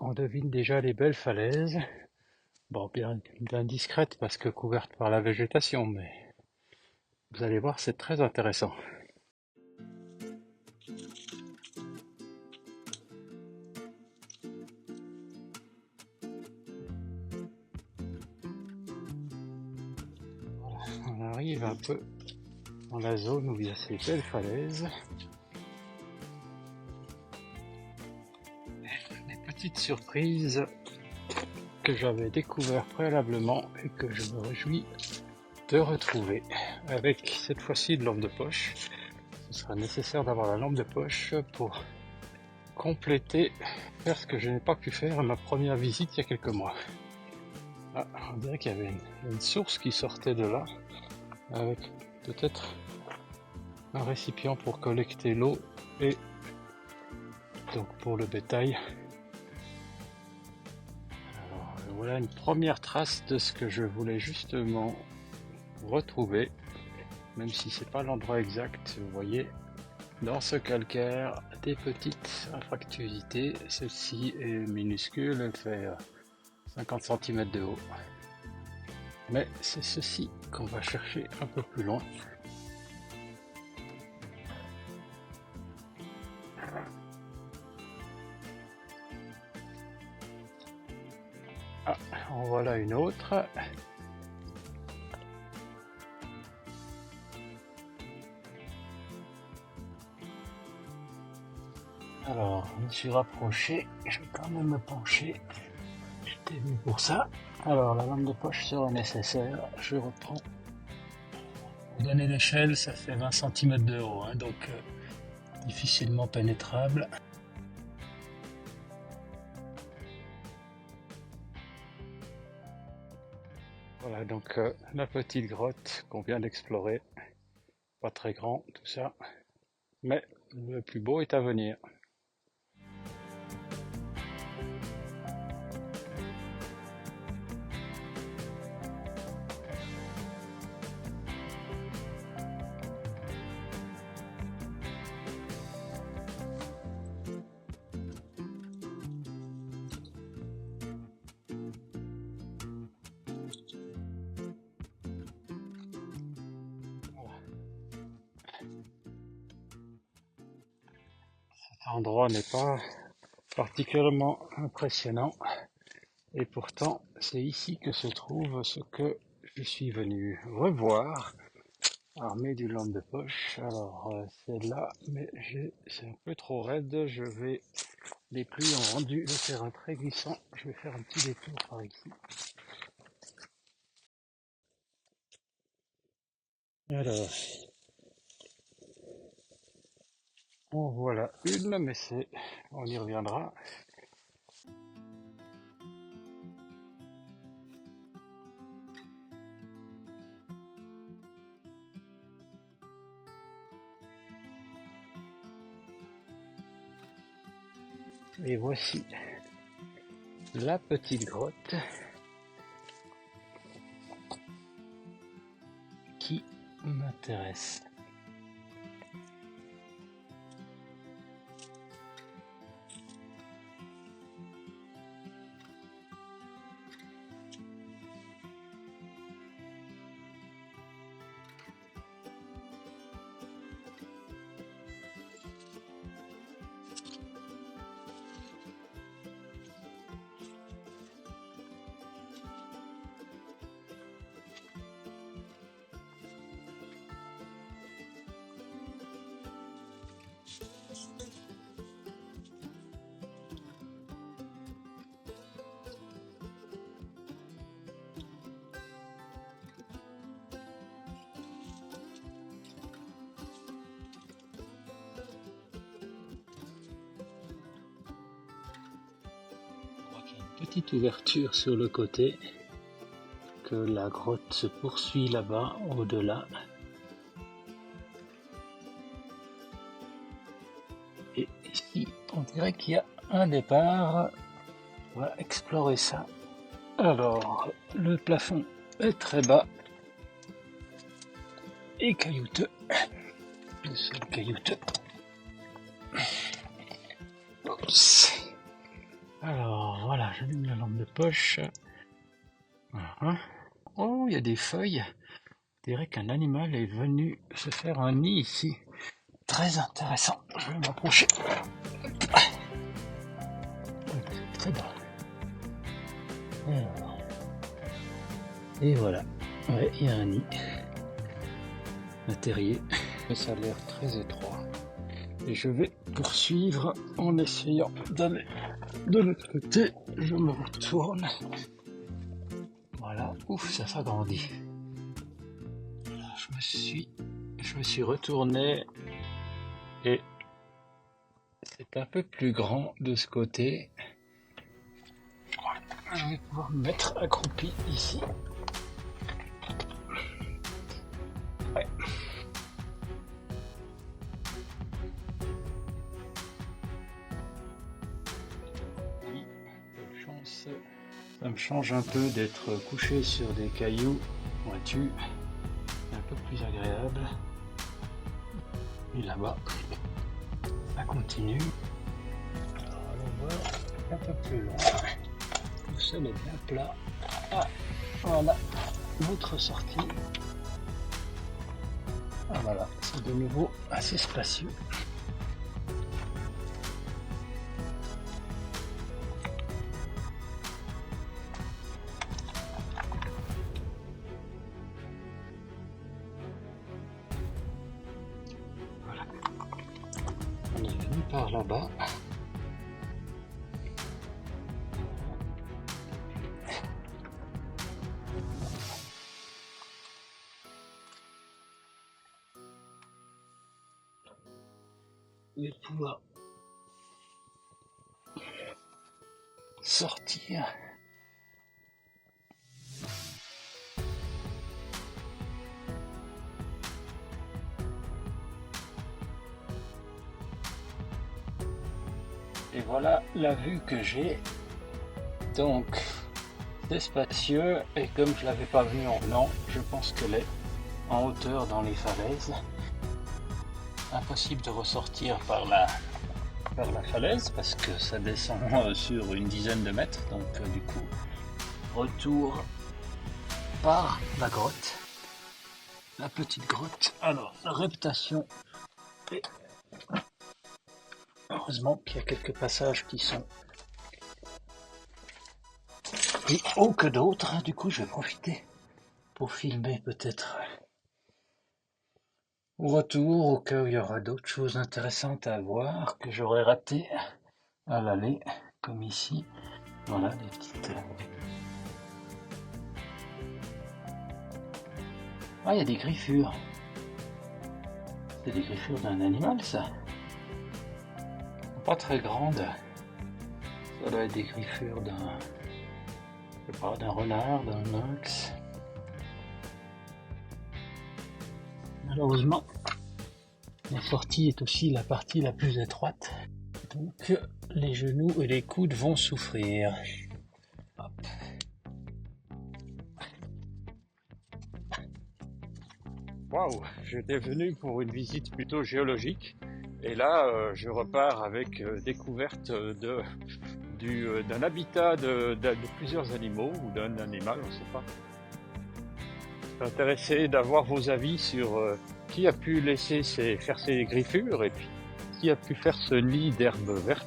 on devine déjà les belles falaises. Bon, bien discrètes parce que couvertes par la végétation, mais vous allez voir, c'est très intéressant. Voilà, on arrive un peu dans la zone où il y a ces belles falaises. Des petites surprises que j'avais découvert préalablement et que je me réjouis de retrouver avec cette fois-ci de lampe de poche. Ce sera nécessaire d'avoir la lampe de poche pour compléter, faire ce que je n'ai pas pu faire à ma première visite il y a quelques mois. Ah, on dirait qu'il y avait une source qui sortait de là, avec peut-être un récipient pour collecter l'eau et donc pour le bétail. Alors voilà une première trace de ce que je voulais justement retrouver, même si c'est pas l'endroit exact. Vous voyez dans ce calcaire des petites infractuosités. Celle-ci est minuscule, elle fait 50 cm de haut. Mais c'est ceci qu'on va chercher un peu plus loin. Ah, en voilà une autre. Alors, je me suis rapproché, je vais quand même me pencher. J'étais venu pour ça. Alors, la lampe de poche sera nécessaire. Je reprends. Pour donner l'échelle, ça fait 20 cm de haut, hein, donc difficilement pénétrable. Voilà donc la petite grotte qu'on vient d'explorer. Pas très grand tout ça, mais le plus beau est à venir. Cet endroit n'est pas particulièrement impressionnant et pourtant c'est ici que se trouve ce que je suis venu revoir, armé d'une lampe de poche. Alors c'est là, mais c'est un peu trop raide, les pluies ont rendu le terrain très glissant, je vais faire un petit détour par ici. Alors, en voilà une, mais on y reviendra. Et voici la petite grotte qui m'intéresse. Petite ouverture sur le côté, que la grotte se poursuit là-bas, au-delà. Et ici, on dirait qu'il y a un départ. On va explorer ça. Alors, le plafond est très bas et caillouteux. Le sol caillouteux. Oups. Alors, Voilà, j'allume la lampe de poche. Voilà. Oh, il y a des feuilles. On dirait qu'un animal est venu se faire un nid ici. Très intéressant. Je vais m'approcher. Très bas. Alors. Et voilà. Ouais, il y a un nid. Un terrier. Mais ça a l'air très étroit. Et je vais poursuivre en essayant d'aller de l'autre côté. Je me retourne. Voilà. Ouf, ça s'agrandit. Je me suis retourné et c'est un peu plus grand de ce côté. Je vais pouvoir me mettre accroupi ici. Ouais. Oui, quelle chance. Ça me change un peu d'être couché sur des cailloux, vois-tu. Un peu plus agréable. Et là-bas, ça continue. Alors, allons voir un peu plus loin. Le sol est bien plat. Ah, voilà, notre sortie. Ah voilà, c'est de nouveau assez spacieux. Voilà. On est venu par là-bas. Je vais pouvoir sortir. Et voilà la vue que j'ai. Donc c'est spacieux et comme je l'avais pas vue en venant, je pense qu'elle est en hauteur dans les falaises. Impossible de ressortir par la falaise parce que ça descend sur une dizaine de mètres, donc du coup retour par la grotte, la petite grotte. Alors la réputation est... Heureusement qu'il y a quelques passages qui sont plus hauts que d'autres, du coup je vais profiter pour filmer peut-être au retour, au cas où il y aura d'autres choses intéressantes à voir que j'aurais raté à l'aller, comme ici. Voilà des petites... Ah, il y a des griffures. C'est des griffures d'un animal, ça. Pas très grandes. Ça doit être des griffures d'un... Je sais pas, d'un renard, d'un lynx. Malheureusement, la sortie est aussi la partie la plus étroite. Donc les genoux et les coudes vont souffrir. Hop. Waouh, j'étais venu pour une visite plutôt géologique et là je repars avec découverte d'un habitat de plusieurs animaux ou d'un animal, on ne sait pas. Je suis intéressé d'avoir vos avis sur qui a pu laisser faire ses griffures et puis qui a pu faire ce nid d'herbe verte.